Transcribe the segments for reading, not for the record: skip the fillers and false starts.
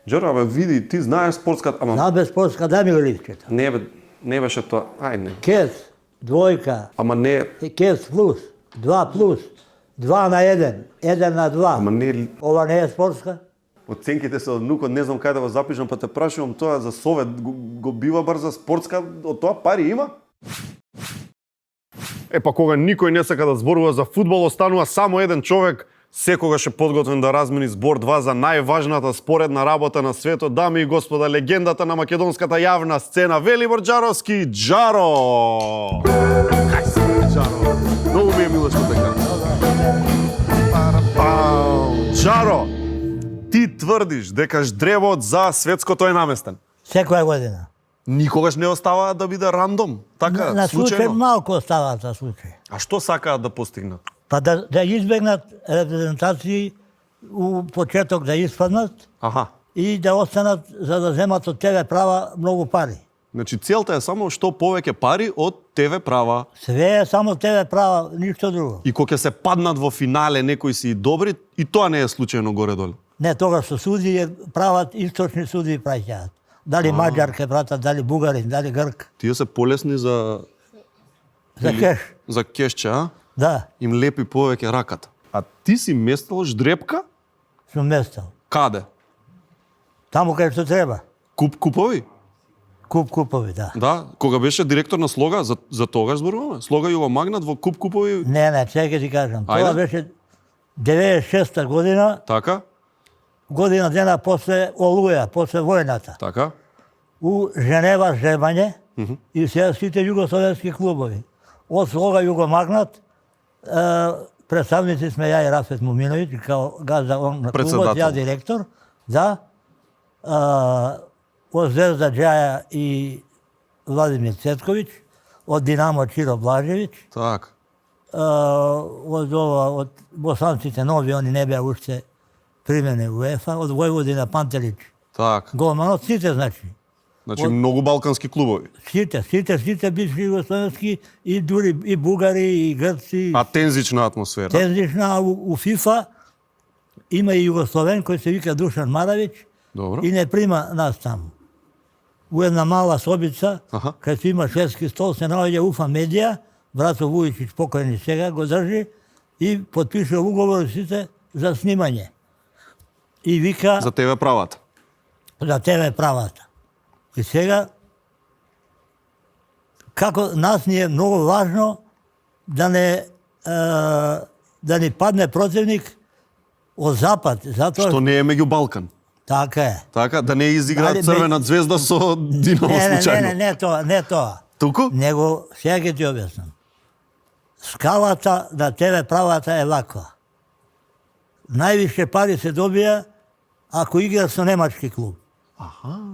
Джаро, абе, види, ти знаеш спортската, ама... Знам без спортска, дай ми го листчето. Не, бе, не беше тоа. Ај, не. Кес, двојка, Ама не, кес плюс, 2 плюс, 2 на 1, 1 на 2. ама не... Ова не е спортска? Оценките се од нукот, не знам кај да го запишам, па те прашувам тоа за совет, го бива бар за спортска, од тоа пари има? Па кога никој не сака да зборува за фудбал, останува само еден човек, секогаш е подготвен да размени збор 2 за најважната споредна работа на светот, дами и господа, легендата на македонската јавна сцена, Велибор Џаровски, Џаро! Кај си, Џаро? Многу ми е мило што така. Џаро, ти тврдиш дека ждребот за светското е наместен. Секоја година. Никогаш не оставаа да биде рандом, така, На случај случајно. малку оставаат за случај. А што сакаат да постигнат? Па да избегнат репрезентации у почеток да испаднат Аха. и да останат за да земат од тебе права многу пари. Значи целта е само што повеќе пари од ТВ права. Све е само тебе права, ништо друго. И кога ќе се паднат во финале некои си добри, и тоа не е случајно горе-долу. Не, тогаш што суди прават источни суди праќаат. Дали маđар ке пратат, дали бугарин, дали грк. Тие се полесни за За кеш. за кешче, а? Да, Им лепи повеќе раката. А ти си местел ждрепка? сум местел. Каде? Таму кај што треба. Купови? Купови, да. Да, кога беше директор на Слога, за тогаш зборуваме. Слога ја го магнат во купови, Не, чекай ти кажам. Ајде. Тоа беше 96-та година, така? година дена после Олуја, после војната. Така? У Женева жебање и сега сите југословенски клубови. Од Слога ја го магнат, представници сме ја и Рафет Муминовиќ, као газда он на клубот, Председател. ја директор, да. Од Звезда Џаја и Владимир Цетковиќ, од Динамо Чиро Блажевиќ, Так. од босанците нови, они не беа уште примени у УЕФА, од Војводина Пантелич, Так. голманот, сите значи. Значи многу балкански клубови. Сите бивши југословенски и дури и бугари и грци. А тензична атмосфера. Тензична у ФИФА има и југословен кој се вика Душан Маравиќ Добро. и не прима нас таму. У една мала собица, Аха. кај се има шведски стол, се наоѓа УФА Медија, Брато Вујичиć покојни сега го држи и потпишува уговор сите за снимање. И вика За тебе правата. за тебе правата. И сега, како нас ни е многу важно да ни падне противник од запад, затоа Што не е меѓу Балкан. така е. Така, да не изигра Дали Црвена звезда со Динамо случајно. Не тоа. Туку? Него, сега ќе ти објаснам. Скалата на тебе правата е ваква. Највише пари се добија ако играш со немачки клуб.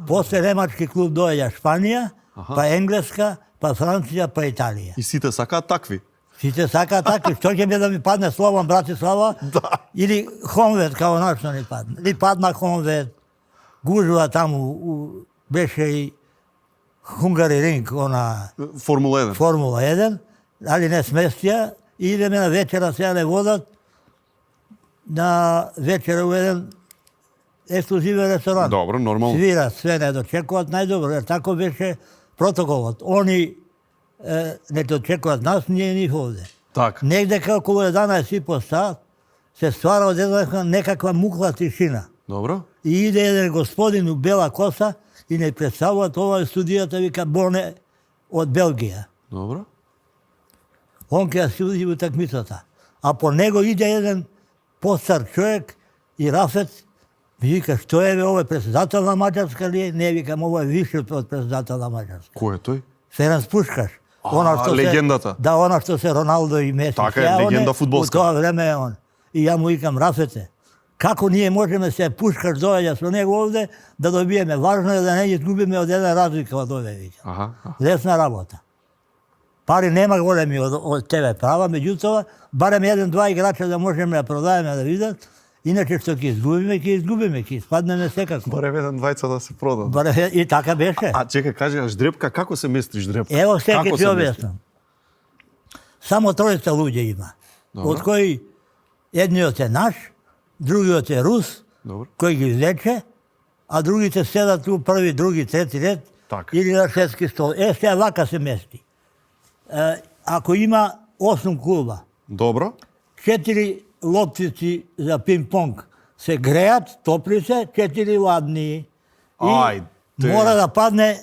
После немачки клуб доаѓа Шпанија, па Енглеска, па Франција, па Италија. И сите сакаат такви. Сите сакаат такви. Што ќе ми да ми падне Слован Братислава? Да. Или Хонвед, као нашто ни падне. Или падна Хонвед, гужва таму, беше и Хунгари Ринг, она Формула 1. Формула 1, али не сместија, и идеме на вечера, сега не водат, на вечера у еден ексклузивен ресторан. Добро, нормално. Свира, све не дочекуваат најдобро, jer тако беше протоколот. Они не дочекуваат нас, ние нив овде. Так. Негде околу 11:30 се ствара од некаква мукла тишина. Добро. И иде еден господин у бела коса и не представува, ова е студијата, вика Боне од Белгија. Добро. Он ќе се уди во такмицата. А по него иде еден постар човек и Рафет ми вика, што е бе, ова е председател на Маđarска ли е? Не, викам, ова е више од председател на Маđarска. Кој е тој? Ференц Пушкаш. Легендата. Да, она што се Роналдо и Меси. Така е, легенда фудбалска. У тоа време е он. И ја му викам, Рафете, како ние можеме се Пушкаш доаѓа со него овде да добиеме? Важно е да не изгубиме од една разлика од овде, викам. Аха. Лесна работа. Пари нема големи од тебе права, меѓутоа, барем еден-два играча да можеме да продаеме да видат, иначе што ќе изгубиме, ќе испаднеме секако. Барем еден двајца да се продат. И така беше. А чекај, кажи, а ждрепка, како се мести ждрепка? Ево сега ќе Како ти се мести? објаснам. Само тројца луѓе има, Добро. од кои едниот е наш, другиот е рус, Добро. кој ги излече, а другите седат у први, други, трети ред Така. или на шестки стол. Сега вака се мести. Ако има 8 клуба, Добро. 4 лопцици за пинг-понг се греят, топли се, 4 ладни. И Ајде. мора да падне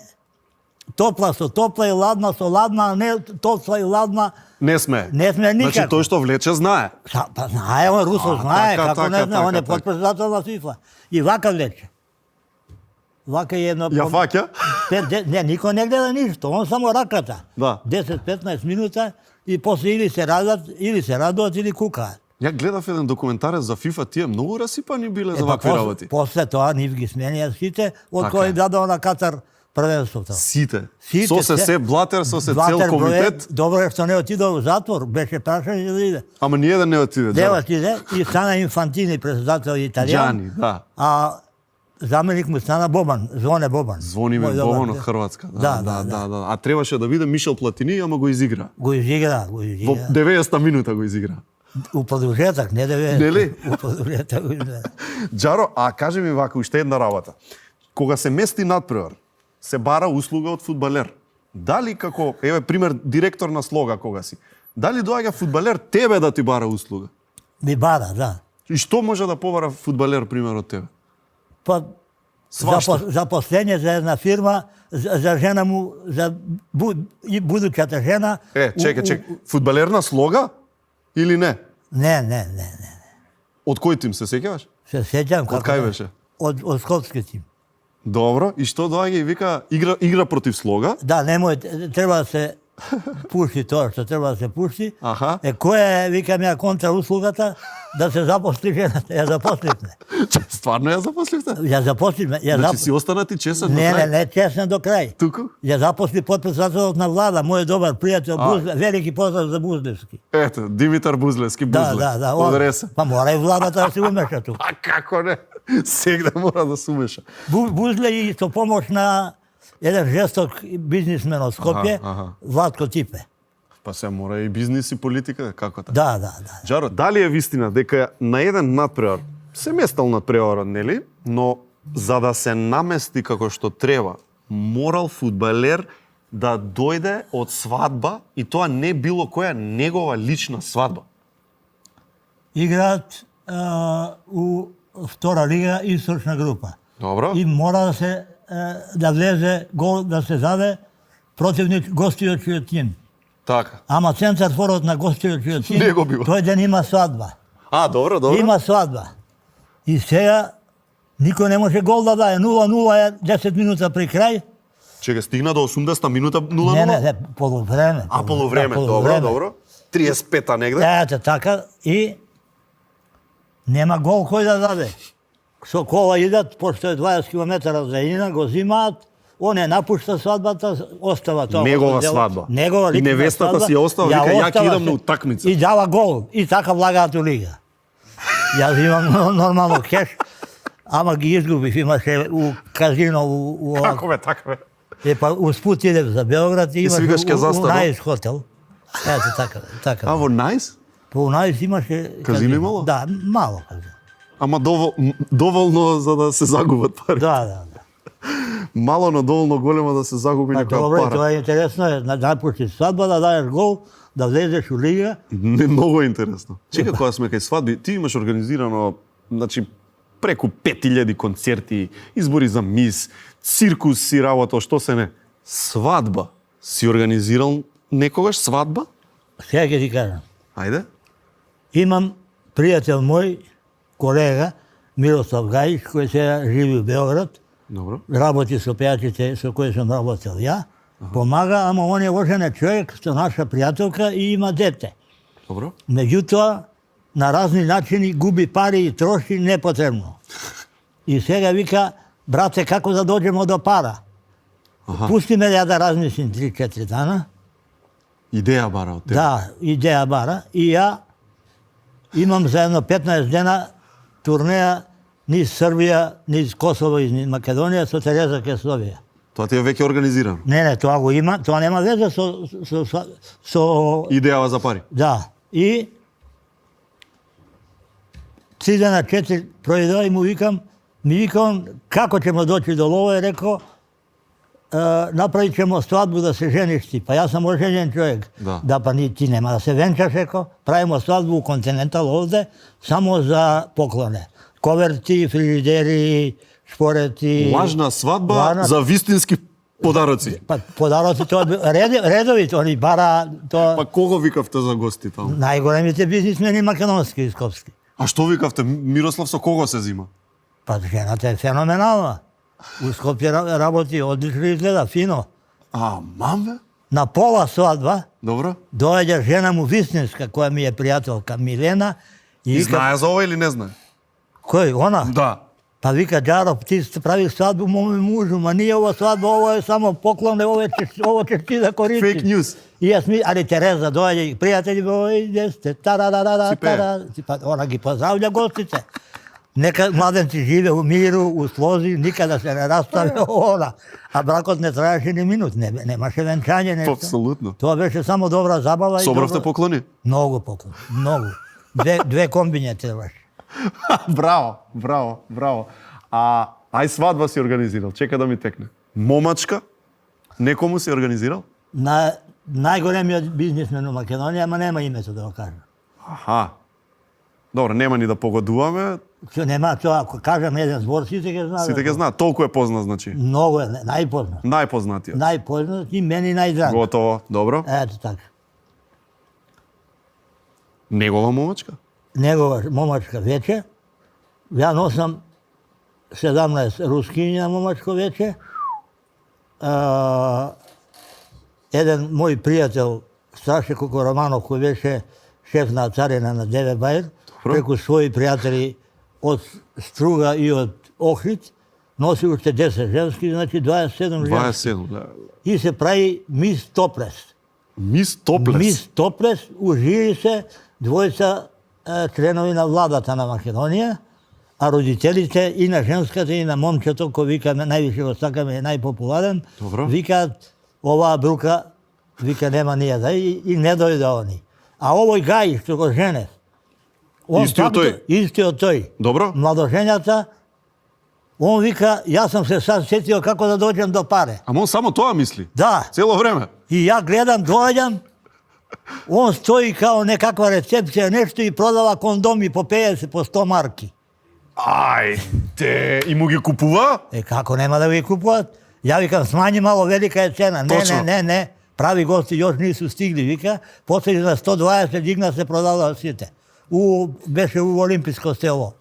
топла со топла и ладна со ладна, а не топла и ладна. Не сме. Не сме никако. Значи тој што влече знае. Па знае, он Русо знае, така, како не така, знае, он е така. подпредседател на ФИФА. И вака влече. Вака е едно... Ја фаќа? Не, никој не гледа ништо, он само раката. Да. 10-15 минута и после или се радат или кукаат. Ја гледав еден документарец за ФИФА, тие многу расипани биле за вакви работи. После тоа нив ги сменија сите, од Така кој е. дадо на Катар првенството. Сите. Сите Со се- се Блатер, со се Блатер цел комитет. Добро е што не отидо во затвор, беше прашање да иде. Ама ниеден не отиде. Не да. отиде и стана Инфантини председател италијан. Џани, да. А заменик му стана Бобан, Звоне Бобан. Звонимир Мој добар Бобан од пријател. Хрватска. Да. А требаше да биде Мишел Платини, ама го изигра. Го изигра. Во 90-та минута го изигра. У продолжеток, не 90. Нели? У продолжеток го изигра. Џаро, а кажи ми вака уште една работа. Кога се мести надпревар, се бара услуга од фудбалер. Дали како, еве пример, директор на Слога кога си, дали доаѓа фудбалер тебе да ти бара услуга? Ми бара, да. И што може да побара фудбалер пример од тебе? Па Свашта. заposlenje за една фирма, за жена му, и будучата жена. Чекај. Фудбалер на Слога или не? Не. Од кој тим се сеќаваш? Се сеќам Од кај беше? Од скопски тим. Добро, и што доаѓа и вика игра против Слога? Да, треба да се пушти тоа што треба да се пушти. Аха. Која е, викам ја, контрауслугата? Да се запосли жената. Ја запосливме. Стварно ја запосливте? Ја запосливме. Значи си останати чесен до Не, крај? честен до крај. Туку? Ја запосли подпредседателот на влада, мој добар пријател А. Бузле, велики поздрав за Бузлевски. Ето, Димитар Бузлевски, Бузле. Да. Од Ресе. Па мора и владата да се умеша тука. А како не? Сегде мора да се умеша. Бузле и со помош на еден жесток бизнисмен од Скопје, Аха. Владко Типе. Па се мора и бизнис и политика, како така? Да. Џаро, дали е вистина дека на еден надпревар, се местал надпреварот, нели? Но за да се намести како што треба, морал фудбалер да дојде од свадба и тоа не било која негова лична свадба. Играат у втора лига источна група. Добро? И мора да се да влезе гол, да се заде противник гостиот тим. Така. Ама центар форот на гостиот тим, Не го бива. тој ден има свадба. А, добро. Има свадба. И сега никој не може гол да даде. 0-0 е 10 минута при крај. Чека, стигна до 80-та минута 0-0? Не, полувреме. А, полувреме, добро. 35-та негде? Ете така и нема гол кој да даде. Со кола идат, пошто е 20 км далина, го зимаат, он е напушта свадбата, остава тоа. Негова свадба. Негова И лична невестата свадба, си ја остава, вика, ја ќе остава идам се. на утакмица. И дава гол, и така влагаат у лига. Јас имам нормално кеш, ама ги изгубив, имаше у казино, Како бе, така бе? па успут идев за Белград и И си имаше викаш, ќе у застанам? Најс хотел. Ето така. А, во Најс? По Најс имаше Казино имало? Да, мало казино. Ама доволно за да се загубат пари. Да. Мало, но доволно големо да се загуби Па некоја добро, пара. тоа е интересно, да напуштиш свадба, да даеш гол, да влезеш у лига. Не, многу е интересно. Чека, кога сме кај свадби, ти имаш организирано, значи, преку 5000 концерти, избори за мис, циркус си работа, што се не. Свадба. Си организирал некогаш свадба? Сега ќе ти кажам. Ајде. Имам пријател мој, колега, Мирослав Гајич, кој сега живи у Белград, Добро. работи со пејачите со кои сум работел ја, помага, ама он е оженет човек со наша пријателка и има дете. Добро. Меѓутоа, на разни начини губи пари и троши непотребно. И сега вика, брате, како да доđemo до пара? Пусти ме ја да размислим 3-4 дана. Идеја бара од тебе. Да, идеја бара. И ја имам за едно 15 дена турнеја низ Србија, низ Косово и низ Македонија со Тереза Кесовија. Тоа ти е веќе организирано. Не, тоа го има, тоа нема веза со Идејава за пари. да. И 3 дена 4 пројдоа и му викам, Mi vika on, kako ćemo doći do love, rekao, napravit ćemo svadbu da se ženiš ti. Pa ja sam oženjen čovjek. Da, pa ti nema da se venčaš, rekao. Pravimo svadbu u Continental ovde, samo za poklone. Koverti, frižideri, šporeti. Lažna svadba za vistinski подароци. Па подароци тоа редовите, они бара тоа. Па кого викавте за гости таму? Најголемите бизнисмени македонски и скопски. А што викавте? Мирослав со кого се зима? Па жената е феноменална. У Скопје работи, одлично изгледа, фино. А, маме? На пола свадба. Добро. Доаѓа жена му вистинска, која ми е пријателка Милена. И знае за ова или не знае? Кој, она? Да. Па вика, Джаро, ти прави свадбу моме мужу, ма nije ова свадба, ovo je samo poklon, ovo ćeš ти да користиш. Fake news. И јас ми, али Тереза доаѓа и пријатели, ој, сте, тара, она ги поздравља гостите. Нека младенци живе у миру, у слози, никада се не растави она. А бракот не траеше ни минут, немаше венчање, нешто. Апсолутно. Тоа беше само добра забава. Собравте поклони? Многу поклони, многу. Две комбиња требаше. Браво. А ај свадба си организирал, чека да ми текне. Момачка, некому си организирал? На најголемиот бизнисмен у Македонија, ама нема името да го кажам. Аха. Добро, нема ни да погодуваме. Што нема, тоа ако кажам еден збор, сите ќе знаат. Сите ќе знаат, толку е познат, значи. Многу е, најпознат. Најпознатиот. Најпознат и мени најдраг. Готово, добро. Ето така. Негова момачка? Негова момачка вече. Ја носам 17 рускиња момачко вече. Еден мој пријател, Страше Кокороманов, кој беше шеф на царина на Деве Бајр, преку своји пријатели од Струга и од Охрид, носи уште 10 женски, значи 27 женски. 27, да. И се прави Мис Топлес. Мис Топлес? Мис Топлес, ужири се двојца членови на владата на Македонија, а родителите и на женската и на момчето, кој вика највише го сакаме, најпопуларен, викаат оваа брука, вика нема ние да и не дојде они. А овој гај што го жене, истиот тој? Истиот тој. Добро. Младожењата, он вика, јас сам се сад сетио како да доđem до паре. Ама он само тоа мисли? Да. Цело време? И ја гледам, доаѓам, он стои као некаква рецепција, нешто и продава кондоми по 50, по 100 марки. Ајде, и му ги купува? Како нема да ги купуваат? Ја викам, смањи мало, велика е цена. Не, прави гости још нису стигли, вика. После на 120 дигна се продава сите. Беше у Олимписко село.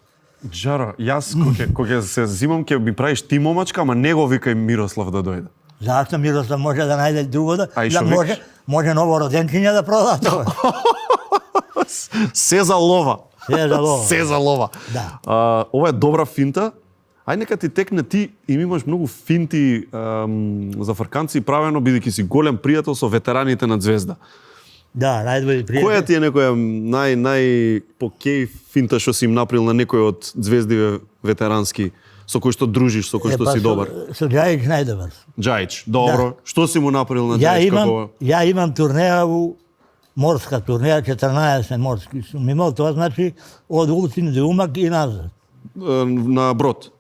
Джаро, јас кога се зимам ќе ми правиш ти момачка, ама не го викај Мирослав да дојде. Зашто Мирослав може да најде друго да може новороденчиња да прода тоа. Се за лова. Се за лова. Да. Ова е добра финта. Ај нека ти текне, ти имаш многу финти за фрканци правено, бидејќи си голем пријател со ветераните на Звезда. Да, најдобри пријател. Која ти е некоја нај покеј финта што си им направил на некој од звездиве ветерански, со кој што дружиш, со кој што си добар? Со Џајич најдобар. Џајич, добро. Што си му направил на Џајич? Ја имам турнеја морска турнеја, 14 морски сум имал, тоа значи од Улцин до Умак и назад. На брод?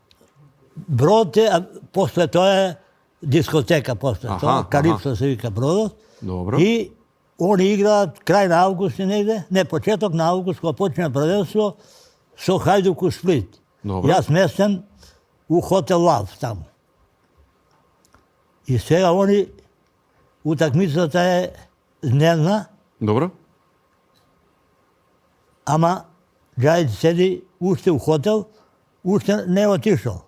Брод е, после тоа е дискотека, после тоа, Калипсо се вика бродот. Добро. И они играат крај на август негде, не, почеток на август, кога почне првенство, со Хајдук у Сплит. Добро. Јас местен у хотел Лав таму. И сега они, утакмицата е дневна. Добро. Ама Џајич седи уште у хотел, уште не отишол.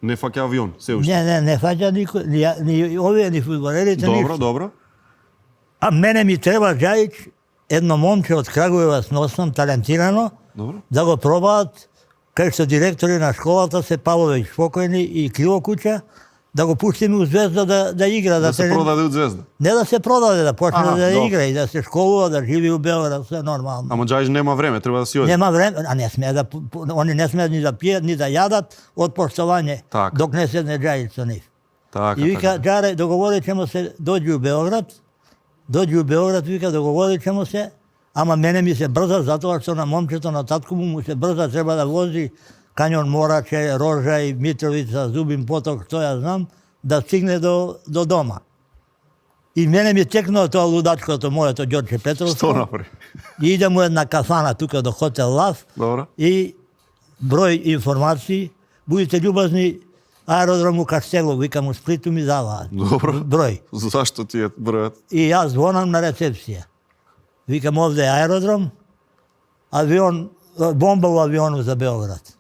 Не фаќа авион, се уште? Не фаќа никој, ни овие, ни фудбалерите, ништо. Добро. А мене ми треба Џајич, едно момче од Крагуеваc носнам, талентирано, да го пробаат, кај што директори на школата се Павловиќ покојни и Кривокуќа, да го пуштиме у Звезда да игра. Да се продаде од Звезда? Не да се продаде, да почне да игра и да се школува, да живи у Белград, се нормално. Ама Џајич нема време, треба да си оди. Нема време, а не смее да, они не смеат ни да пијат, ни да јадат од поштовање, док не седне Џајич со нив. И вика, Џаре, договорит ćemo се, доđи у Белград, вика, договорит ćemo се, ама мене ми се брза, затоа што на момчето, на татко му се брза, треба да вози Kanjon Morače, Rožaj, Mitrovica, Zubin Potok, što ja znam, da stigne do doma. I mene mi je teknuo to ludačko, to moje, to Đorđe Petrovsko. Што направи? I idem u jedna kafana тука до Хотел Лав. Добро. I broj informaciji, budite ljubazni, aerodrom u Kaštelu, vikam u Splitu mi dava. Dobro. Broj. Зашто ти е бројот? I ja zvonam na recepcije. Vikam ovde je aerodrom, bomba u avionu za Beograd.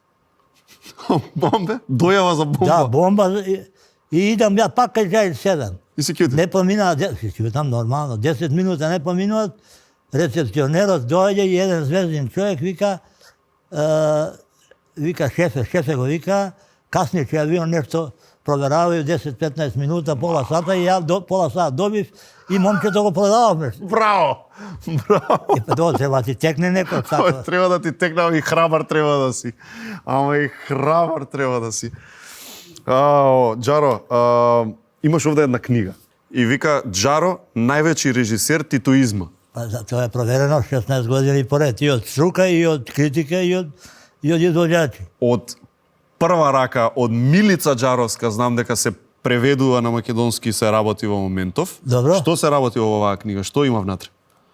Бомбе? Дојава за бомба? Da, bomba. I idem ja pa kažaj 7. И си кјуди? Ne pomina, tam normalno, 10 minuta ne pominut, recepcioneros dođe i jedan zvezdin čovjek vika šefe go vika, kasnije će avion nešto proveravaju 10-15 minuta, pola sata i ja pola sata dobiš i momče to go prodavao nešto. Браво! Браво! I pa to treba ti tekne neko Тоа tako. треба да ти текнал и храбар треба да си. Ама и храбар треба да си. Джаро, имаш овде една книга. И вика Джаро, највеći режисер титуизма. Pa to je provereno 16 godina i pored, i od struka, i od kritike, i od izvođači. Од прва рака, од Милица Джаровска, знам дека се преведува на македонски и се работи во моментов. Добро. Што се работи во оваа книга? Што има внатре?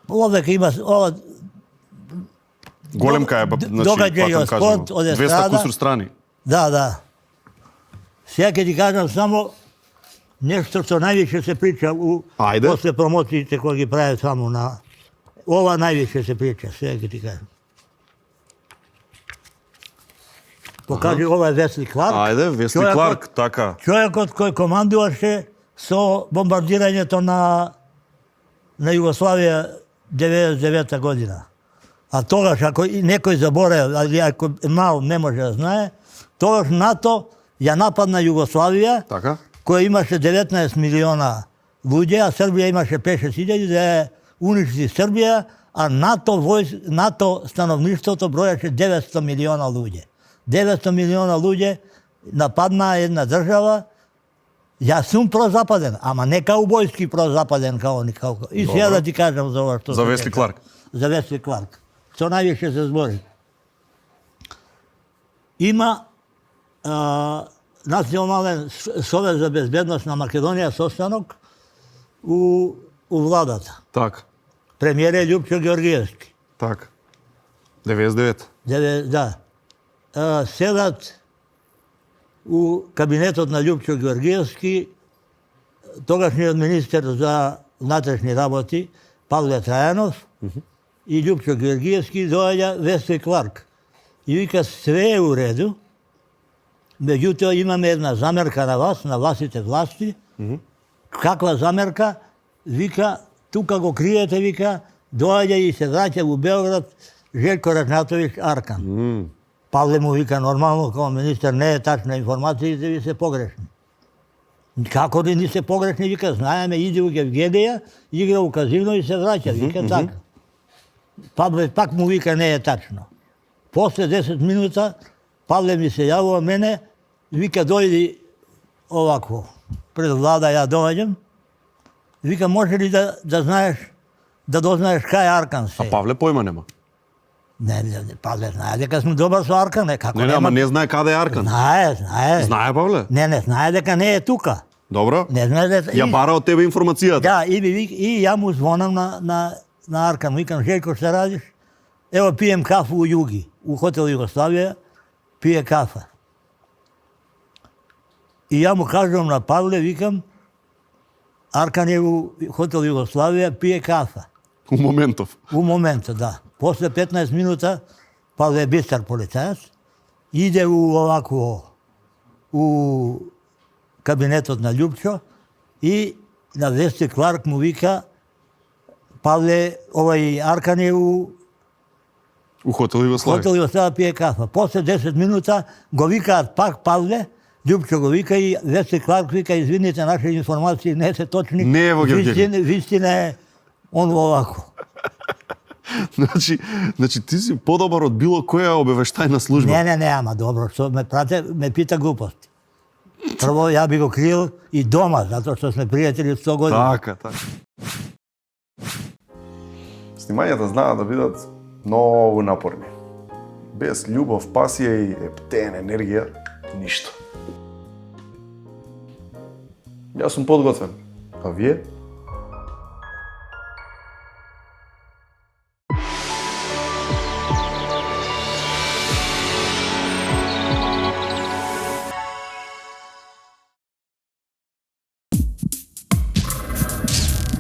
Ovdje ima ova Големка е, Догаѓај од спорт, од 200 естрада. кусур страни. Da. Сега ќе ти кажам само нешто што највише се прича Ајде. после промоциите кои ги правят само на... Ова највише се прича, сега ќе ти кажам. Покажи, ова е Весли Кларк. Ајде, Весли Човекот- Кларк, така. Човекот кој командуваше со бомбардирањето на Југославија 99 година. А тогаш, ако и некој заборава, али ако е мал не може да знае, тогаш НАТО ја нападна Југославија, Така? која имаше 19 милиона луѓе, а Србија имаше 5-6 хиљади, да ја уништи Србија, а НАТО становништвото бројаше 900 милиона луѓе. 900 милиона луѓе нападна една држава. Јас сум прозападен, ама не каубојски прозападен као ни као. И сега да ти кажам за ова што За се Весли дека. Кларк. За Весли Кларк. Што највише се збори. Има Национален совет за безбедност на Македонија состанок у владата. Така. Премиер е Љупчо Георгиевски. Така. 99. Да. Седат у кабинетот на Љупчо Георгиевски тогашниот министер за внатрешни работи Павле Трајанов и Љупчо Георгиевски доаѓа Весли Кларк. И вика све е у реду, меѓутоа имаме една замерка на вас, на вашите власти. Каква замерка? Вика, тука го криете, вика, доаѓа и се враќа у Белград Желко Рачнатовиќ Аркан. Павле му вика, нормално, као министер, не е тачна информациите ви се погрешни. Како ли ни се погрешни, вика, знаеме, иде у Евгенија, игра у казино и се враќа, вика, така. Павле пак му вика, не е тачно. После 10 минута, Павле ми се јавува мене, вика, дојди овако, пред влада ја доаѓам, вика, може ли да знаеш, да дознаеш кај Аркан се? А Павле појма нема. Не, Павле знае дека сме добар со Аркан, како Не, ама не знае каде е Аркан. Знае. Знае Павле? Не знае дека не е тука. Добро. Не знае дека... Ја бара од тебе информацијата. Да, и ја му звонам на Аркан, викам, Желко, што радиш? Ево, пием кафу у Југи, у хотел Југославија, пие кафа. И ја му кажувам на Павле, викам, Аркан е у хотел Југославија, пие кафа. У моментов. У моментот, да. После 15 минута, Павле е бистар полицајац, иде у кабинетот на Љупчо и на Весли Кларк му вика, Павле, Аркан е у хотел Југославија. Хотел Југославија пие кафа. После 10 минута го викаат пак Павле, Љупчо го вика и Весли Кларк вика, извините, наши информации не се точни. Не е во Гевгели. Вистина е он овако. Значи ти си подобар од било која обавештајна служба. Не, ама добро, што ме пита глупости. Прво ја би го крил и дома, затоа што сме пријатели 100 години. Така. Снимањата знаат да бидат многу напорни. без љубов, пасија и ептен енергија, ништо. Јас сум подготвен, а вие?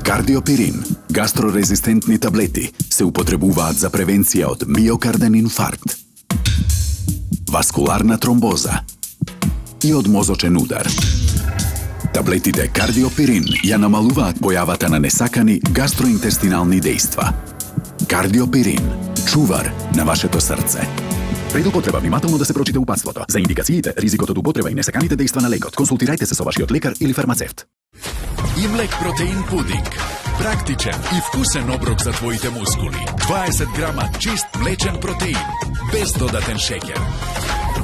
Кардиопирин, гастрорезистентни таблети, се употребуваат за превенција од миокарден инфаркт, васкуларна тромбоза и од мозочен удар. Таблетите кардиопирин ја намалуваат појавата на несакани гастроинтестинални дејства. Кардиопирин, чувар на вашето срце. Пред употреба внимателно да се прочита упатството. За индикациите, ризикот од употреба и несаканите дејства на лекот, консултирајте се со вашиот лекар или фармацевт. Имлек протеин пудинг. Практичен и вкусен оброк за твоите мускули. 20 грама чист млечен протеин, без додатен шеќер.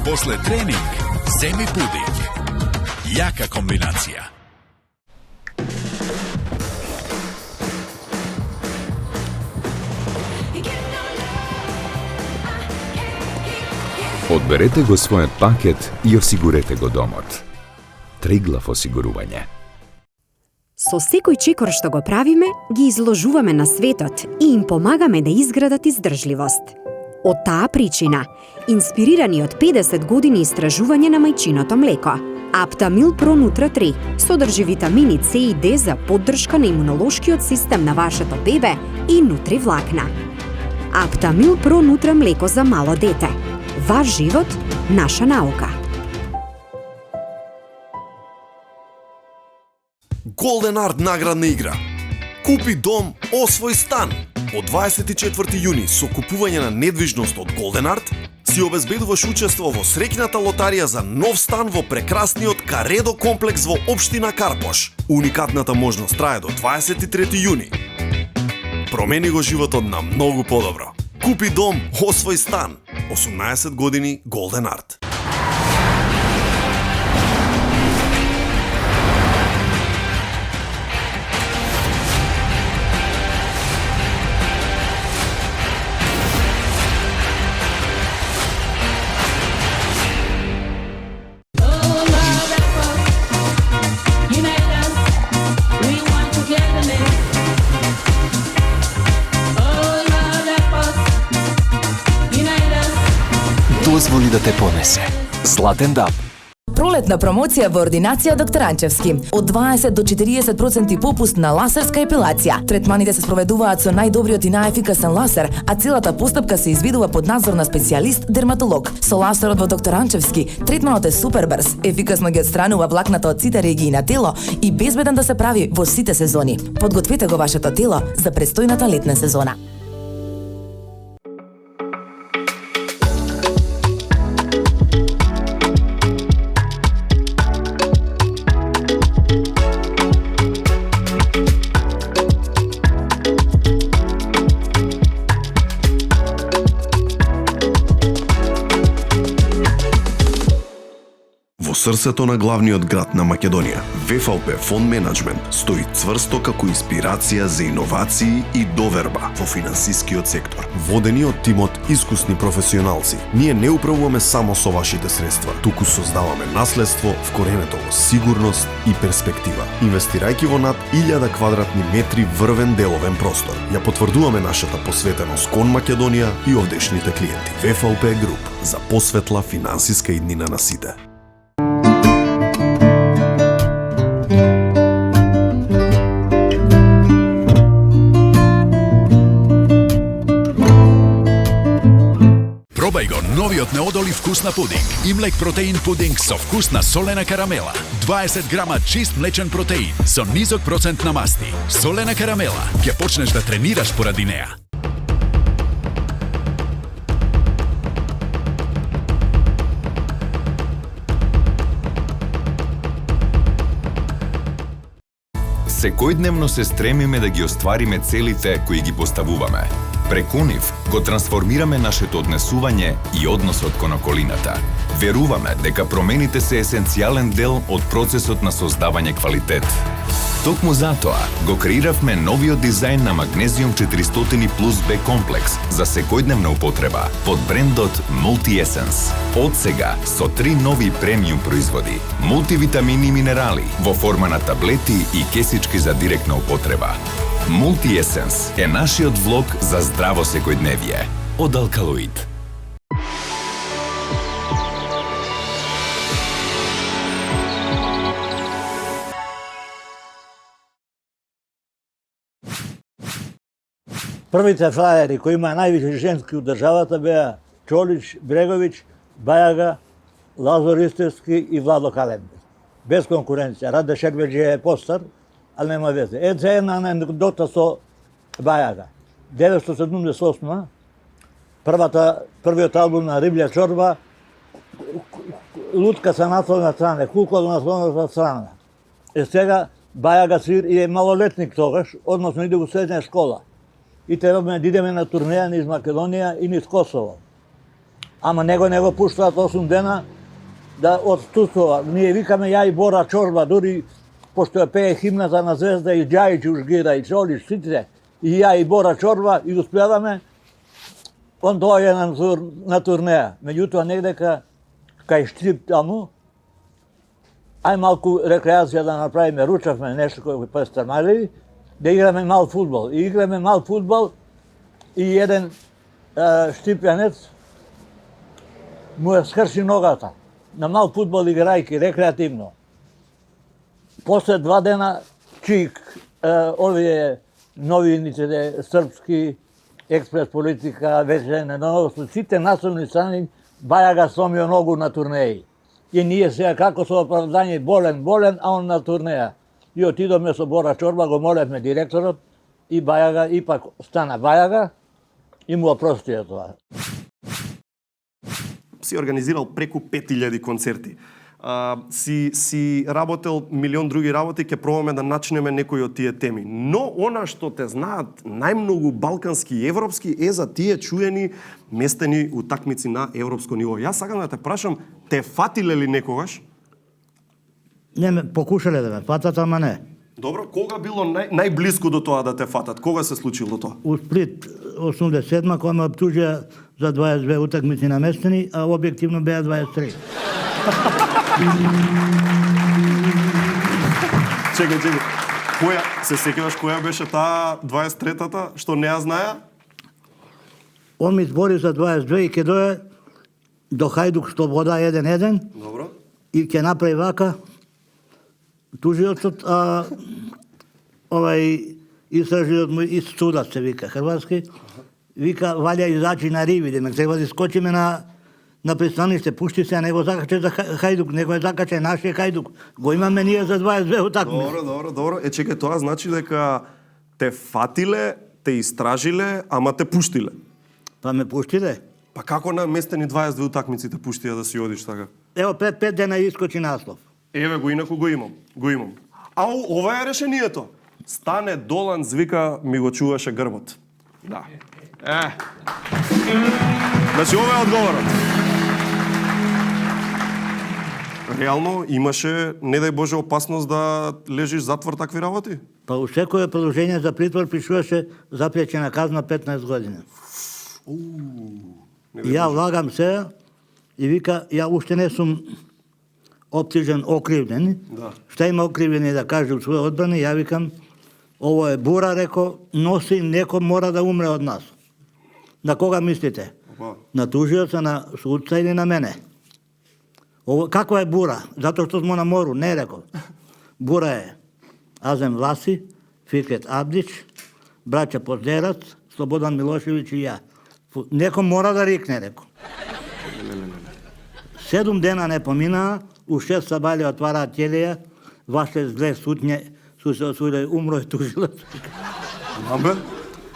После тренинг, земи пудинг. Јака комбинација. Одберете го својот пакет и осигурете го домот. Триглав осигурување. Со секој чекор што го правиме, ги изложуваме на светот и им помагаме да изградат издржливост. Од таа причина, инспирирани од 50 години истражување на мајчиното млеко, Аптамил Про Нутра 3 содржи витамини С и Д за поддршка на имунолошкиот систем на вашето бебе и нутри влакна. Аптамил Про Нутра млеко за мало дете. Ваш живот, наша наука. Golden Art наградна игра. Купи дом, освој стан. Од 24 јуни со купување на недвижност од Golden Art си обезбедуваш учество во среќната лотарија за нов стан во прекрасниот Каредо комплекс во општина Карпош. Уникатната можност трае до 23 јуни. Промени го животот на многу подобро. Купи дом, освој стан. 18 години Golden Art. Дозволи да те понесе. Златен даб. Пролетна промоција во ординација доктор Анчевски. Од 20 до 40% попуст на ласерска епилација. Третманите се спроведуваат со најдобриот и најефикасен ласер, а целата постапка се изведува под надзор на специјалист дерматолог. Со ласерот во доктор Анчевски, третманот е супер брз, ефикасно ги отстранува влакната од сите регии на тело и безбеден да се прави во сите сезони. Подгответе го вашето тело за престојната летна сезона. Во срцето на главниот град на Македонија, ВФЛП Фонд Менаџмент стои цврсто како инспирација за иновации и доверба во финансискиот сектор. Водени од тимот искусни професионалци, ние не управуваме само со вашите средства, туку создаваме наследство вкоренето во сигурност и перспектива. Инвестирајќи во над 1000 квадратни метри врвен деловен простор, ја потврдуваме нашата посветеност кон Македонија и овдешните клиенти. ВФЛП Груп за посветла финансиска иднина на сите. Пробај го новиот неодолив вкус на пудинг. Имлек протеин пудинг со вкус на солена карамела. 20 грама чист млечен протеин со низок процент на масти. Солена карамела. Ќе почнеш да тренираш поради неа. Секојдневно се стремиме да ги оствариме целите кои ги поставуваме. Преку нив го трансформираме нашето однесување и односот кон околината. Веруваме дека промените се есенцијален дел од процесот на создавање квалитет. Токму затоа го креиравме новиот дизајн на Magnesium 400 Plus B комплекс за секојдневна употреба под брендот Multi Essence. Од сега со 3 нови премиум производи, мултивитамини и минерали во форма на таблети и кесички за директна употреба. Multi Essence е нашиот влог за здраво секојдневие од Алкалоид. Првите фраери кои има највише женски у државата беа Чолич, Бреговиќ, Бајага, Лазар Истевски и Владо Калембе. Без конкуренција. Раде Шербеџи е постар, ali нема везе. За една анекдота со Бајага. 1978 првиот албум на Риблја чорба, лутка sa naslovne strane, kukol na naslovna strana. Сега Бајага свир и е малолетник тогаш, односно иде у средна школа. И требаме да идеме на турнеја низ Македонија и низ Косово. Ама него не го пуштаат 8 дена да отстусува. Ние викаме ја и Бора Чорба, дури пошто ја пее химната на Звезда и Ѓајич Ужгира и Чолиш, сите, и ја и Бора Чорба и успеваме, он дојде на турнеја. Меѓутоа негдека кај Штрип таму, ај малку рекреација да направиме, ручавме нешто кој престармали, да играме мал фудбал. И играме мал фудбал и еден штипјанец му ја скрши ногата. На мал фудбал играјки, рекреативно. После 2 дена ЧИК, овие новините српски, експрес политика, вечерне новости, сите насовни страни Бајага сломио ногу на турнеи. И ние сега како со оправдање болен, а он на турнеја. И отидоме со Бора Чорба, го молевме директорот и Бајага, ипак стана Бајага и му опростија тоа. Си организирал преку 5000 концерти. Си работел милион други работи, ќе пробаме да начнеме некои од тие теми. Но она што те знаат најмногу балкански и европски е за тие чуени местени утакмици на европско ниво. Јас сакам да те прашам, те фатиле ли некогаш? Не ме покушале да ме фатат, ама не. Добро, кога било најблиску до тоа да те фатат? Кога се случило тоа? У Сплит 87 кога ме обтужија за 22 утакмици наместени, а објективно беа 23. Чекај. Која се сеќаваш која беше таа 23-та што не ја знаја? Он ми збори за 22 и ќе дое до Хајдук Слобода 1-1. Добро. И ќе направи вака тужиоцот, истражиот му из судат се вика хрватски. Вика валја изачи на Ривиде, ме треба да искочиме на пристаниште, пушти се, не го закаче за Хајдук, не го е закаче нашиот Хајдук. Го имаме ние за 22 утакмици. Добро. Чекај, тоа значи дека те фатиле, те истражиле, ама те пуштиле. Па ме пуштиле. Па како наместени 22 утакмици те пуштија да си одиш така? Ево, пред 5 дена искочи наслов. Еве го, инаку го имам. Ау, ова е решението. Стане Долан, звика, ми го чуваше грбот. Да. Значи, ова е одговорот. Реално имаше, не дај Боже, опасност да лежиш затвор такви работи? Па у секое продолжение за притвор пишуваше запречена казна 15 години. И ја влагам се и вика, ја уште не сум оптижен, окривден. Да. Шта има окривдени да каже у своја одбрана, ја викам, ово е бура, реко, носи, неко мора да умре од нас. На кога мислите? Опа. На тужиоца, на судца или на мене? Каква е бура? Затоа што смо на мору, не реков. Бура е Азем Власи, Фикет Абдич, браќа Поздерац, Слободан Милошевиќ и ја. Некој мора да рикне, реко. 7 дена не поминаа, у 6 сабали отвараат ќелија, ваше зле сутње, суде умро е тужилец.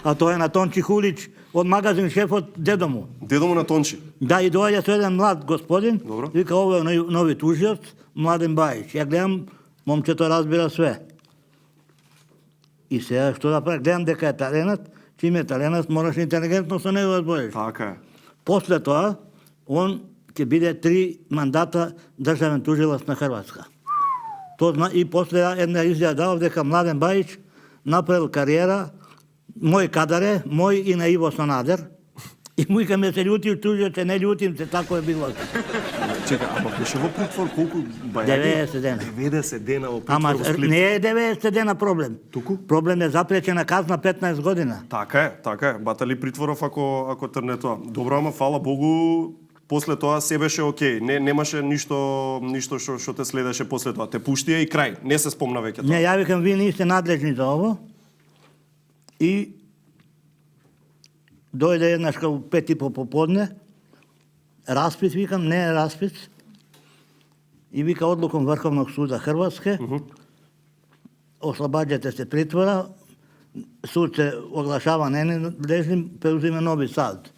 А тоа е на Тончи Хулич, од магазин шефот дедо му. Дедо му на Тончи? Да, и доаѓа со еден млад господин, Добро. Вика, ово е нови тужиоц, Младен Бајич. Ја гледам, момчето разбира све. И сега што да прави, гледам дека е таленат, чим е таленат, мораш интелигентно со него да збориш. Така е. После тоа, он ќе биде 3 мандата државен тужилец на Хрватска. И после една изјава дал дека Младен Бајич направил кариера, мој кадаре, мој и на Иво Санадер. И му ме се љутил, туžете, не љутим се, тако е било. Чека, ама беше во притвор колку бајаги? 90 дена. 90 дена во притвор Ама во Сплит. не е 90 дена проблем. Туку? Проблем е запречена казна 15 година. Така е. Батали притворов ако трне тоа. Добро, ама фала Богу, после тоа се беше окей. Немаше ништо што те следеше после тоа. Те пуштија и крај. Не се спомна веќе тоа. Не, ја викам, вие не сте надлежни за ово. И дојде еднаш као 5:30 поподне, распит, викам, не е распит. И вика одлуком Врховног суда Хрватске, ослобаѓате се притвора, суд се оглашава ненадлежним, преузима Нови Сад.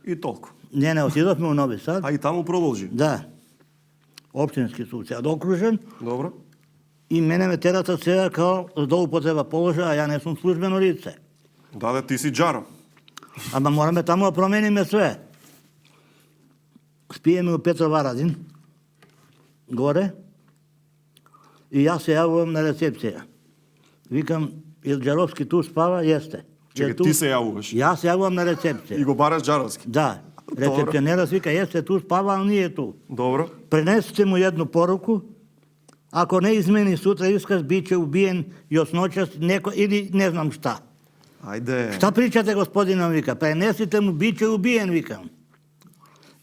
И толку. Не отидовме у Нови Сад. А и таму продолжи. Да. Општински суд се окружен. Добро. И мене ме терата сега као злоупотреба положаја, а ја не сум службено лице. Да, ти си джаро. Ама мораме таму да промениме све. Спиеме у Петро Варадин, горе, и јас се јавувам на рецепција. Викам, Ил Джаровски ту спава? Јесте. Чекай, ти се јавуваш? Јас се јавувам на рецепција. И го бараш Джаровски? Да. Рецепционерот вика, јесте ту спава, а ние ту. Добро. Пренесете му едну поруку, ако не измени сутра исказ, биće убиен јос ноќас или не знам шта. Ајде. Шта причате, господином, вика? Пренесите му, биće убиен, викам.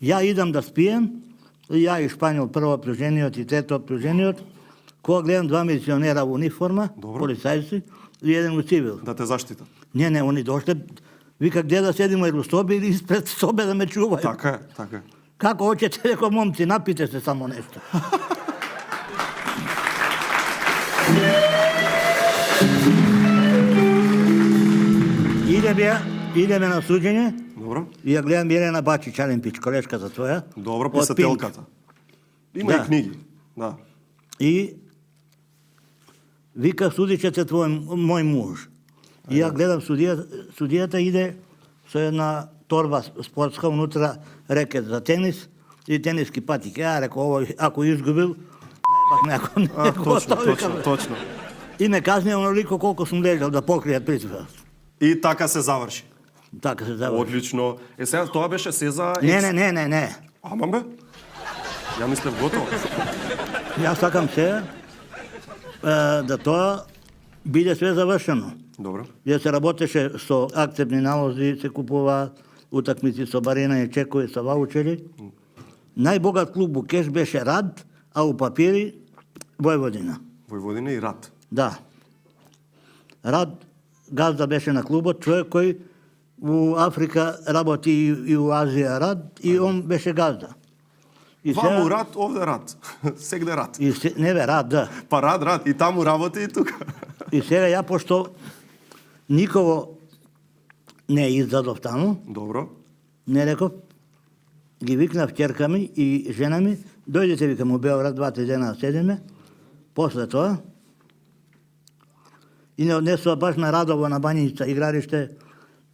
Ја идам да спием, ја и Шпањол прво опружениот и трето опружениот, кога гледам два милиционера во униформа, полицајци, и еден у цивил. Да те заштита. Не, они дошле, вика, где да седимо, или у соби, или испред собе да ме чувају. Така е. Како hoćete, реко, момци, напите се само нешто. Идеме на суđење. Добро. И ја гледам Елена Бачич Алимпич, колешката твоја. Добро, писателката. Има и книги. Да. И вика, судичете мој муж. И ја гледам судијата иде со една торба спортска, унутра рекет за тенис и тениски патики. Ја реко, ово, ако изгубил, Точно. И ме казни онолико колко сум лежал да покријат притвор. И така се заврши. Така се заврши. Одлично. Сега тоа беше се за... Не. Ама бе? Ја мислев готово. Јас сакам се да тоа биде све завршено. Добро. Ја се работеше со акцепни налози, се купува утакмици со барина и чекови со ваучери. Најбогат клуб у кеш беше Рад, а у папири Војводина. Војводина и Рад. Да. Рад газда беше на клубот, човек кој у Африка работи и у Азија Рад, и он беше газда. Ваму Рад, овде Рад. Сегде Рад. Не бе, Рад, да. Па Рад, и таму работи и тука. И сега ја, пошто никого не издадов таму, Добро. не реков, ги викнав ќерка ми и жена ми, дојдете, викам, у Београд, 2-3 дена седиме, после тоа, и не однесува баш на Радово, на Банјица игралиште,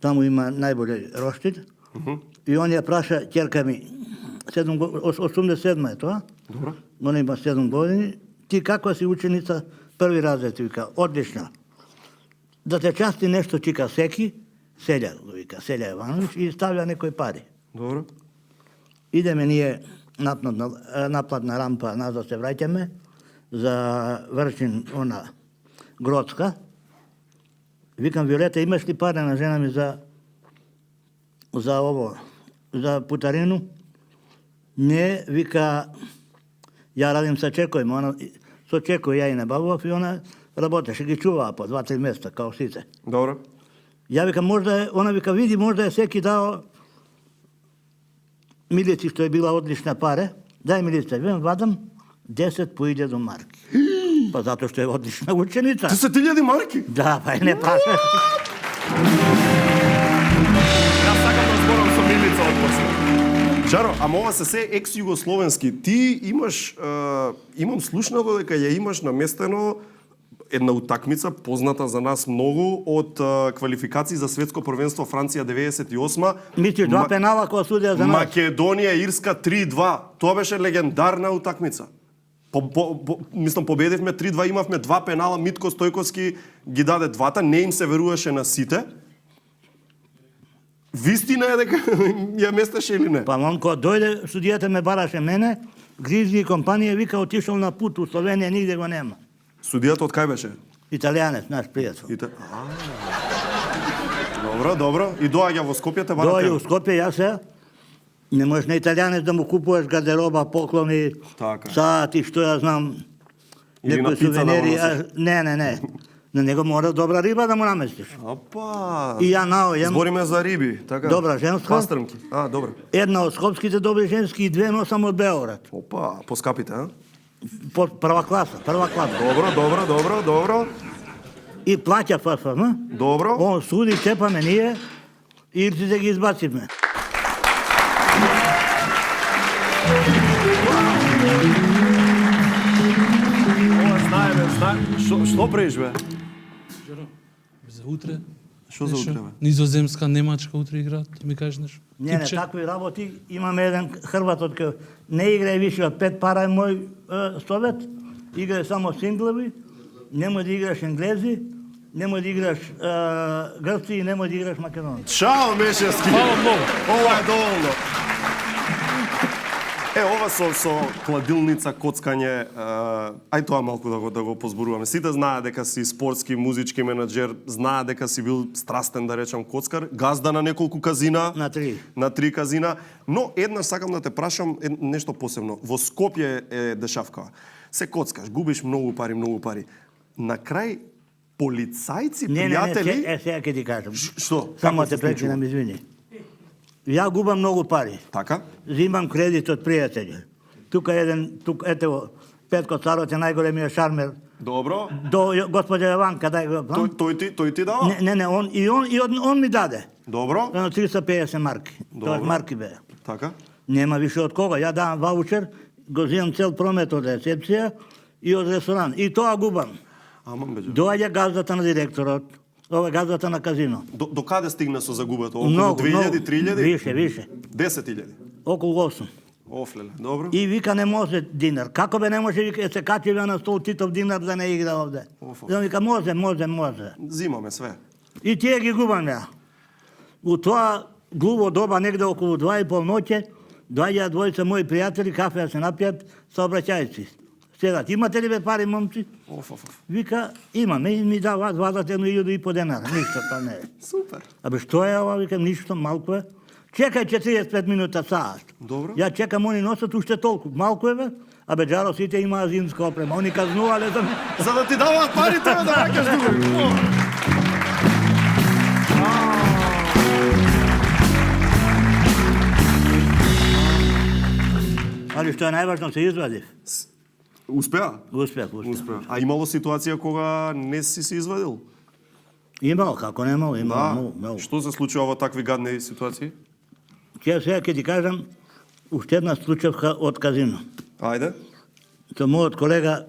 таму има најбољи роштит, и он ја праша ќерка ми, 87 е тоа, Добро. но има 7 години, ти каква си ученица, први разред, вика, одлична. Да те части нешто, чика Секи, Селја, вика, Селја Јовановиќ, и ставља некои пари. Добро. Идеме ние наплатна рампа, назад се враќаме, за Врчин, она, Гродска. Викам, Виолета, имаш ли пари на жена ми за ово, за путарину? Не, вика, ја радим со чековима, она, со чекови ја и набавував и она работеше, ги чуваа по 2-3 места, као сите. Добро. Ја викам, можда е, она вика, види, можда е Секи дао Милици, што е била одлична паре, дај Милица, вадам 10.000 марки. Па затоа што е одлична ученица. 10.000 марки? Да, па не праша. Јас сакам да зборам со Милица од после. Чаро, ама ова се екс-југословенски. Ти имаш, имам слушнато дека ја имаш наместено една утакмица позната за нас многу од квалификации за светско првенство Франција 98. Мислиш, два пенала која судија за нас? Македонија Ирска 3-2. Тоа беше легендарна утакмица. Мислам, победивме 3-2, имавме 2 пенала, Митко Стојковски ги даде двата, не им се веруваше на сите. Вистина е дека ја местеше или не? Па он кога дојде, судијата ме бараше мене, Гризли и компанија, вика, отишол на пут у Словенија, нигде го нема. Судијата од кај беше? Италијанец, наш пријател. Добро. И доаѓа во Скопје, те барате? Доаѓа во Скопје, јас се, не можеш на италијанец да му купуваш гардероба, поклони, Така. сати, што ја знам, Или на некои пица да го сувенири. носиш. Не. На него мора добра риба да му наместиш. Опа! И ја наоѓам Збориме за риби, така? Добра женска. Пастрмки. Добро. една од скопските добри женски и две носам од Београд. Опа, поскапите, а? Прва класа. Добро. И плаќа ФФМ. Добро. Он суди, чепаме ние, и ирците ги избацивме. Ова знаеме. Што правиш, бе? За утре. Што за утре, бе? Низоземска, Немачка утре играат, да ми кажеш нешто. Не, такви работи. Имаме еден Хрват кој не играе више од 5 пара е мој совет. Играе само синглови, немој да играш енглези, немој да играш грци и немој да играш македонци. Чао, Мешевски! Фала многу. Ова е доволно. Ова со кладилница, коцкање, ај тоа малку да го позборуваме. Сите знаат дека си спортски, музички менаџер, знаат дека си бил страстен, да речам, коцкар, газда на неколку казина. На 3. На 3 казина. Но еднаш сакам да те прашам нешто посебно. Во Скопје е дешавкава. Се коцкаш, губиш многу пари. На крај полицајци, пријатели... Не, сега ќе ти кажам. Што? Само те прекинам, извини. Ја губам многу пари. Така? Зимам кредит од пријатели. Тука ето, Петко Царот е најголемиот шармер. Добро. До господја Јованка, дај го. Тој ти дава? Не, он ми даде. Добро. Едно 350 марки. Тоа марки беа. Така? Нема више од кога. Ја давам ваучер, го земам цел промет од рецепција и од ресторан. И тоа губам. Аман беџа. Доаѓа газдата на директорот, ова газдата на казино. До каде стигна со загубата? Околу Многу, 2000, 3000? Више. 10.000? Околу 8. Офлеле, добро. И вика не може динар. Како бе не може, вика, се качи на стол Титов динар да не игра овде. Да вика може. Зимаме све. И тие ги губам ја. У тоа глуво доба, негде околу 2:30 ноќе, доаѓаа двојца мои пријатели, кафе да се напијат, сообраќајци. Седат, имате ли бе пари, момци? Вика, имаме, и ми вадат 1.500 денара. Ништо тоа не е. Супер. Абе, што е ова? Викам, ништо, малку е. Чекај 45 минута саат. Добро. Ја чекам, они носат уште толку. Малку е, бе. Абе, джаро, сите имаа зимска опрема. Они казнувале за... За да ти даваат пари, треба да враќаш дугови. Али што е најважно, се извадив. Успеа? Успеав. А имало ситуација кога не си се извадил? Имало, како немало, имало многу. Што се случува во такви гадни ситуации? Сега ќе ти кажам, уште една случавка од казино. Ајде. Со мојот колега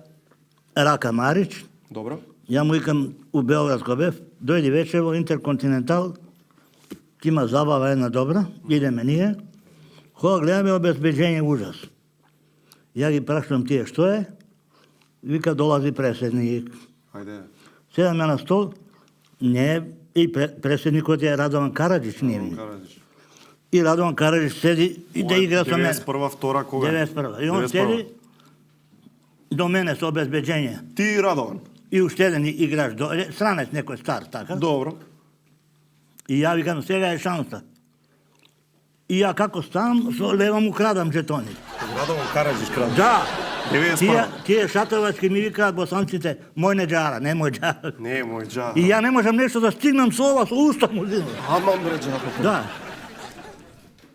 Рака Марич. Добро. Ја му викам у Белград кога бев, дојди вечер во Интерконтинентал, ќе има забава една добра, идеме ние. Кога гледаме обезбеđenje ужас. Ја ги прашувам тие што е, вика долази преседник. Ајде. Седаме на стол, не, и преседникот е Радован Караджич, не ми. И Радован Караджич седи и да игра со мене. 91-а, втора, кога? 91-а. И он седи до мене со обезбеđenje. Ти и Радован? И уште еден играч, странец некој стар, така? Добро. И ја викам, сега е шанса. И ја како ставам, со лева му крадам жетони. Радован Караджич крадам? Да. 91. Тие шатовачки ми викаат босанците, мој не джара, не мој джара. Не, мој джара. И ја не можам нешто да стигнам со ова, со уста му зимам. Амам бре джара. Да.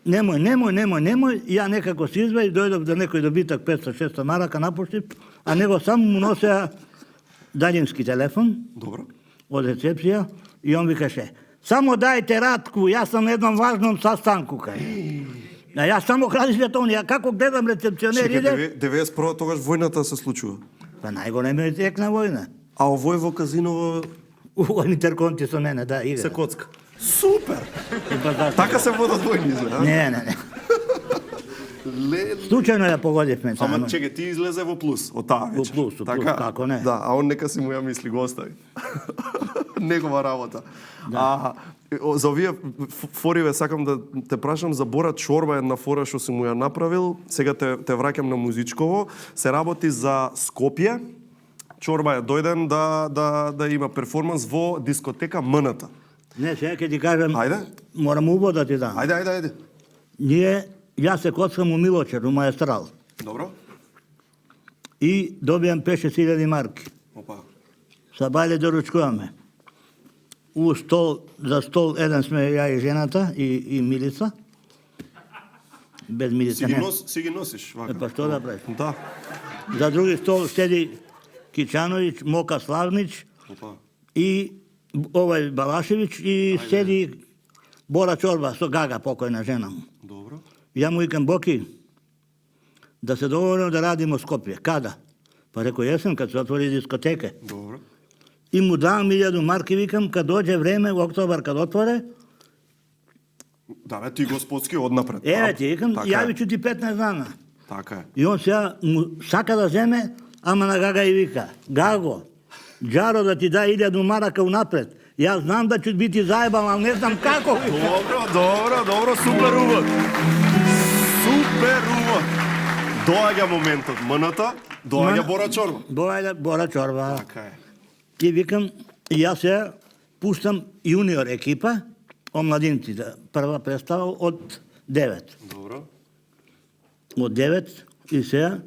Немој, ја некако се извади, дојдов до некој добитак 500-600 марака, напуштив, а него само му носеа далински телефон. Добро. Од рецепција, и он викаше, само дајте Радку, јас сум на едном важном састанку, кај. А јас само крадиш жетони, ја како гледам рецепционер иде... 91 тогаш војната се случува. Па најголемиот ек на војна. А овој во казино... Во Интерконти со мене, да, игра. Се коцка. Супер! Така се водат војни, изгледа? Не. Случајно ја погодивме. Ама чеке, ти излезе во плюс од таа вечер. Во плюс, како не. Да, а он нека си му ја мисли, го остави. Негова работа. Да. За овие фориве сакам да те прашам за Бора Чорба, една фора што си му ја направил. Сега те враќам на музичково. Се работи за Скопје. Чорба е дојден да има перформанс во дискотека МНТ. Не, сега ќе ти кажам. Ајде. Морам увод да ти дам. Ајде. Јас се коцкам у Милочер, у Маестрал. Добро. И добијам 5-6 марки. Опа. Са бајле доручкуваме. За стол еден сме ја и жената и Милица. Без Милица не. Си ги носиш, вака. Па што да правиш? Да. За други стол седи Кичановиќ, Мока Славнич Опа. и овај Балашевиќ и седи Бора Чорба со Гага, покојна жена му. Добро. Ја му викам, Боки, да се договорим да радимо Скопје. Када? Па рекој, јесен, кад се отвори дискотеке. Добро. И му давам 1000 марки, викам, кад доđe време, у октобар, кад отворе, Да, бе, ти господски однапред. еве ти, викам, така јави ću ти 15 дана. Така е. И он сега му сака да земе, ама на Гага и вика, Гаго, Джаро да ти дај 1000 марака унапред. Јас знам да ќе бити заебан, ал не знам како. Добро, супер увод. Доаѓа моментот МНТ, доаѓа Бора Чорба. Доаѓа Бора Чорба. Така е. И викам, и јас се пуштам јуниор екипа, омладинците, прва представа од 9. Добро. Од 9 и сега,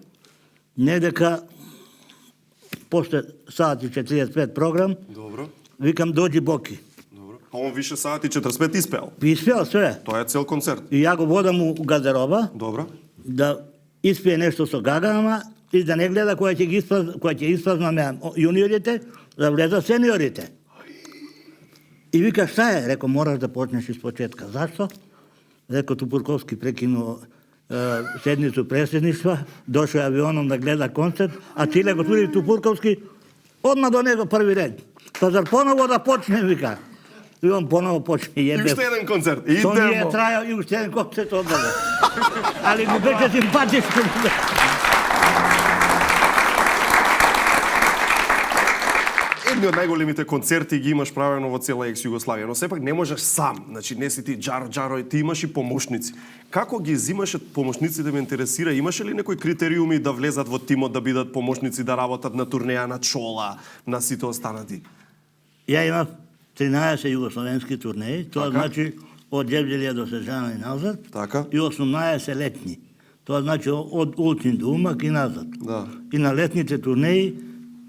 недека, после сати 45 програм, Добро. викам, доđi Боки. Добро. А он више сати 45 испеал. Испеал све. Тоа е цел концерт. И ја го водам у гардероба, Добро. да испие нешто со Гага, ама и да не гледа која ќе испразнаме јуниорите, да влезат сениорите. И вика, шта е? Реко, мораш да почнеш из почетка. Зашто? Реко, Тупурковски прекинуo седницу преседништва, дошо авионом да гледа концерт, а Чиле го тури Тупурковски, одма до него први ред. Па зар поново да почне, вика. И он поново почне, И уште еден концерт. Тоа ни е Идемо. трајал и уште еден концерт однале. Али го беше симпатично. Едни од најголемите концерти ги имаш правено во цела екс-Југославија, но сепак не можеш сам. Значи не си ти Джаро, ти имаш и помошници. Како ги зимаше помошниците, ме интересира, имаше ли некои критериуми да влезат во тимот, да бидат помошници, да работат на турнеја, на Чола, на сите останати? Ја имав 13 југословенски турнеи, тоа значи од Ѓевѓелија до Сежана и назад, Така. и 18 летни. Тоа значи од Ултин до Умак и назад. Да. И на летните турнеи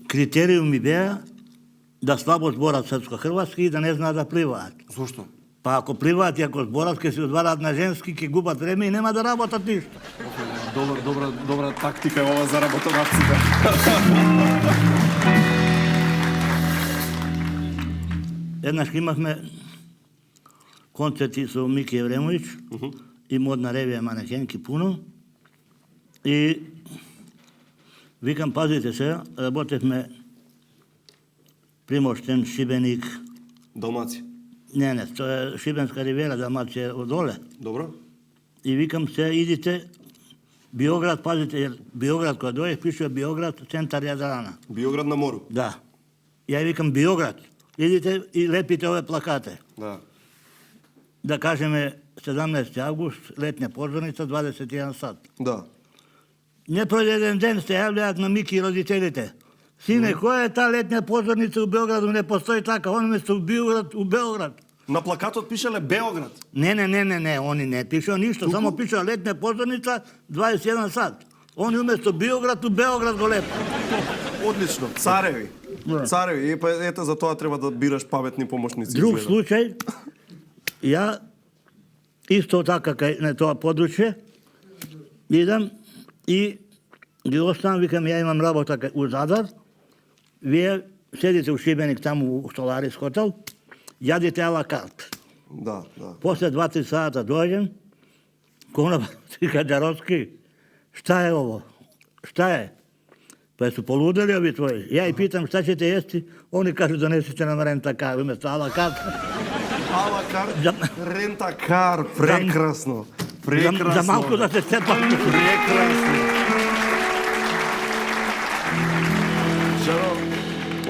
критериуми беа да слабо зборат српско-хрватски и да не знаат да пливаат. Зошто? Па ако пливаат и ако зборат, ке се одвараат на женски, ке губат време и нема да работат ништо. Добра тактика е ова за работодавците. Еднаш имавме концерти со Мики Евремовиќ и модна ревија манекенки пуно. И викам, пазите се, работевме Примоштен, Шибеник. Далмација. Не, тоа е Шибенска ривера, Далмација одоле. Добро. И викам се, идите Биоград, пазите, јер Биоград која дојдев, пишува Биоград, центар Јадрана. Биоград на мору. Да. Ја викам Биоград, идите и лепите ове плакате. Да. Да кажеме 17 август, летна позорница, 21 сат. Да. Не пројде еден ден, се јавлjaат на Мики и родителите. Сине, која е таа летна позорница у Белграду? Не постои така, он место у Белград. На плакатот пишеле Београд. Не, они не пишува ништо, само пишува летна позорница, 21 сат. Они уместо Биоград у Белград го лепа. Одлично. Цареви. Цареви. И па ето за тоа треба да бираш паметни помошници. Друг изгледа. случај, ја исто така кај на тоа подручје, идам и ги оставам, викам, ја имам работа у Задар, вие седите у Шибеник таму у Соларис хотел, јадите ала карт. Да. После 2-3 сата дојдем, кона вика Джаровски, шта е ово? Шта е? Па су полудели ови твои. Ја и питам шта ćete јести, они кажу донесите нам рентакар, уместо ала карт. Ала кар, рентакар, прекрасно. Прекрасно. За малко да се сетам. Прекрасно. Жаро,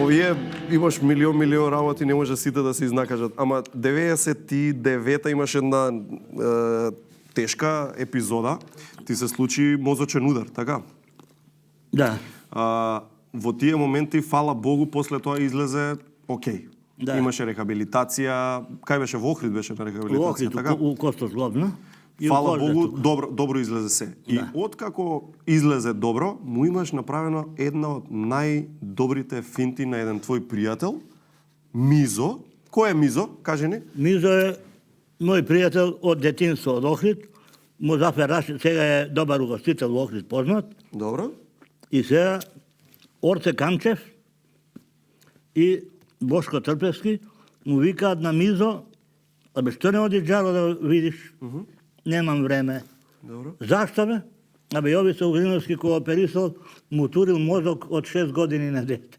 овие имаш милион работи, не може сите да се изнакажат. Ама 99-та имаш една тешка епизода, ти се случи мозочен удар, така? Да. Во тие моменти, фала Богу, после тоа излезе окей. Да. Имаше рехабилитација, кај беше во Охрид беше на У рехабилитација, Охрид, така? у Костов зглобно. Фала Богу, добро излезе се. И откако излезе добро, му имаш направено една од најдобрите финти на еден твој пријател, Мизо. Кој е Мизо? Кажи ни. Мизо е мој пријател од детинство од Охрид. Музафер Рашид сега е добар угостител во Охрид, познат. Добро. И сега Орце Камчев и Бошко Трпевски му викаат на Мизо, абе што не одиш Джаро да видиш? Немам време. Добро. Зашто бе? Абе Јовица Угриновски кој оперисал му турил мозок од 6 години на дете.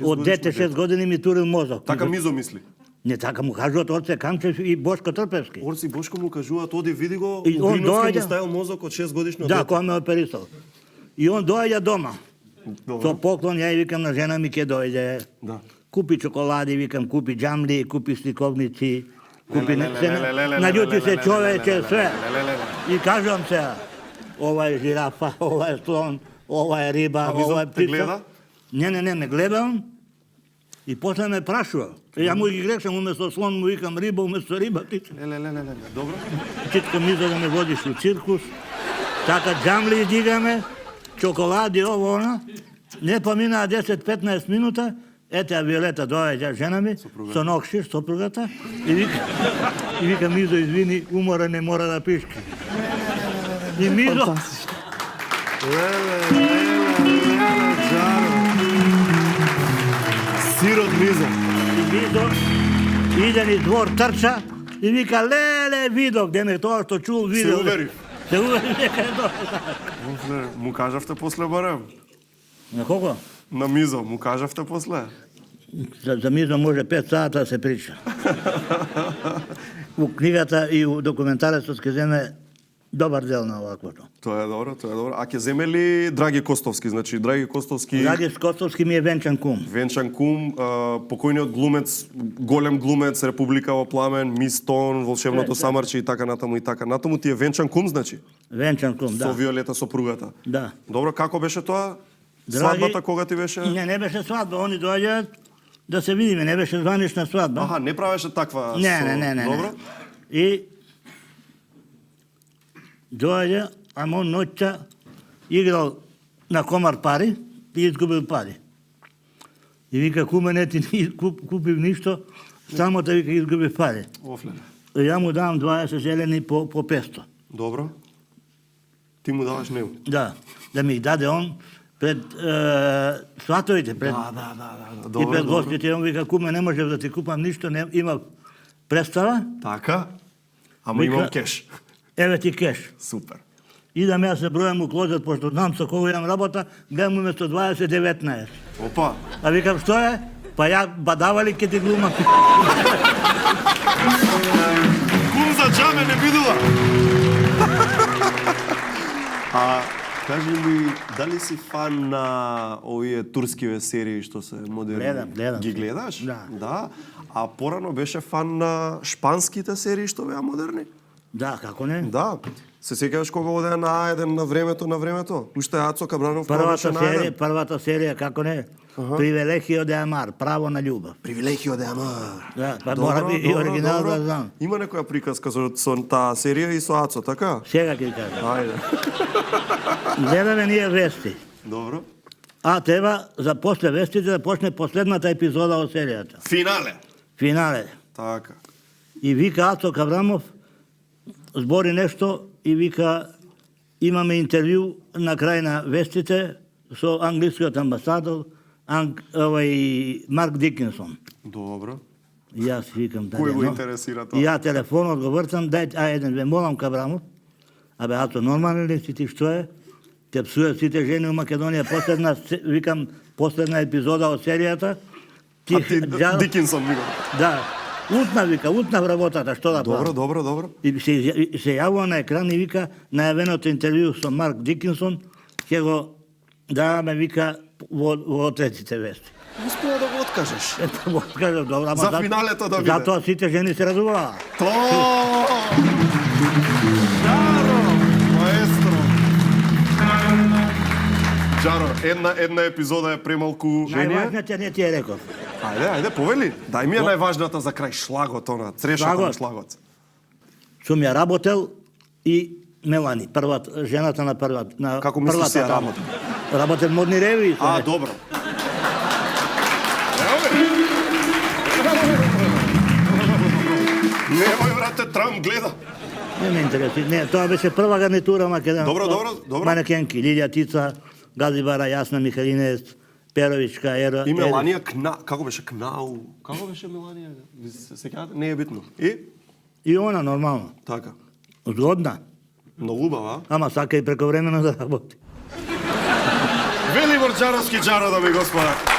Од дете 6 години ми турил мозок. Така Мизо мисли. Не така му кажуваат Орце Камчев и Бошко Трпевски. Орци Бошко му кажуваат, оди види го, И он Угриновски доаѓа- му ставил мозок од 6 годишно Да, дете. кој ме оперисал. И он доаѓа дома. Добро. Со поклон, ја и викам на жена ми ќе дојде. Да. Купи чоколади, викам, купи џамли, купи сликовници, купи Леле, леле, леле, леле, наљути се леле, човече, леле, све. леле, леле. И кажам се, ова е жирафа, ова е слон, ова е риба, А Мизо ова е те птица. гледа? Не, ме гледа он. И после ме прашува. Ја му ги грешам, уместо слон му викам риба, уместо риба птица. Леле. Добро. Читко Мизо да ме водиш у циркус. Така џамли издигаме, чоколади, ово, она. Не поминаа 10-15 минута, ете Виолета доаѓа жена ми, со нокшир, сопругата, и вика Мизо, извини, умора не мора да пишки. И Мизо... Леле, Джаро. Сирот Мизо. И Мизо иде низ двор, трча, и вика, леле, видов, где ме тоа што чул, видов. Се увери. Се увери, дека е тоа. Му кажавте после барем? На кого? На Мизо, му кажавте после? За Мизо може 5 сата да се прича. У книгата и у документарецот ќе земе добар дел на оваквото. Тоа е добро. А ќе земе ли Драги Костовски? Значи, Драги Костовски... Драги Костовски ми е венчан кум. Венчан кум, покојниот глумец, голем глумец, Република во пламен, Мис Тон, Волшебното самарче и така натаму. Ти е венчан кум, значи? Венчан кум, да. Со Виолета, сопругата. Да. Добро, како беше тоа? Драги- Свадбата кога ти беше? Не беше свадба, они доаѓаат да се видиме, не беше званична свадба. Аха, не правеше таква... Не. Добро? И доаѓа, ама он ноќта играл на комар пари и изгубил пари. И вика, куме, не ти купив ништо, само да вика изгубив пари. Офлен. И ја му давам 20 зелени по 500. Добро. Ти му даваш него. Да ми ги даде он пред сватовите, пред... Да. И пред гостите, он вика, куме, не можев да ти купам ништо, има представа, Така. Ама Вика- имам кеш. еве ти кеш. Супер. Идам ја се бројам у клозет, пошто знам со кого имам работа, гледам уместо 20, 19. Опа. А викам, што е? Па ја бадава ли ке ти глумам? Кум за джаме не бидува. А кажи ми, дали си фан на овие турскиве серии што се модерни? Гледам. Ги гледаш? Да. А порано беше фан на шпанските серии што беа модерни? Да, како не? Да. Се сеќаваш кога одеа на А1 на времето? Уште Ацо Кабранов кога беше на А1? Првата серија, како не? Привилегио де Амар, право на љубов. Привилегио де Амар. Да, па мора би и оригинал да знам. Има некоја приказка со таа серија и со Ацо, така? Сега ќе кажам. Ајде. Гледаме ние вести. Добро. А треба за после вестите да почне последната епизода од серијата. Финале. Така. И вика Ацо Каврамов, збори нешто и вика, имаме интервју на крај на вестите со англискиот амбасадор Марк Дикинсон. Добро. И јас викам, Кој го интересира тоа? И ја телефонот го вртам, дај еден, ве молам Каврамов, абе Ацо, нормален ли си ти, што е? Те псуе сите жени у Македонија, последна епизода од серијата. А ти Дикинсон ми го. Да. Утнав работата, што да правам? Добро. И се јавува на екран и вика, најавеното интервју со Марк Дикинсон, ќе го даваме, вика, во третите вести. Успеа да го откажеш. Ето го кажав, добро, ама За финалето да биде. затоа сите жени се радуваа. Джаро, маестро. Джаро, една епизода е премалку женија. Најважната не ти е реков. Ајде, повели. Дај ми ја најважната за крај, шлагот, црешата на шлагот. Сум ја работел и Мелани, жената на првата. Како мислиш се ја работел? Работел модни ревии. Добро. Немој, брате, Трамп гледа. Не ме интереси. Не, тоа беше прва гарнитура македонска. Добро. Манекенки, Лилија Тица, Газибара, Јасна Михалинец, Перовичка, Ера. И Меланија како беше Кнау? Како беше Меланија? Сеќавате? Не е битно. И она нормално. Така. Згодна. Многу убава. Ама сака и прековремено да работи. Велибор Джаровски, Джаро, дами и господа.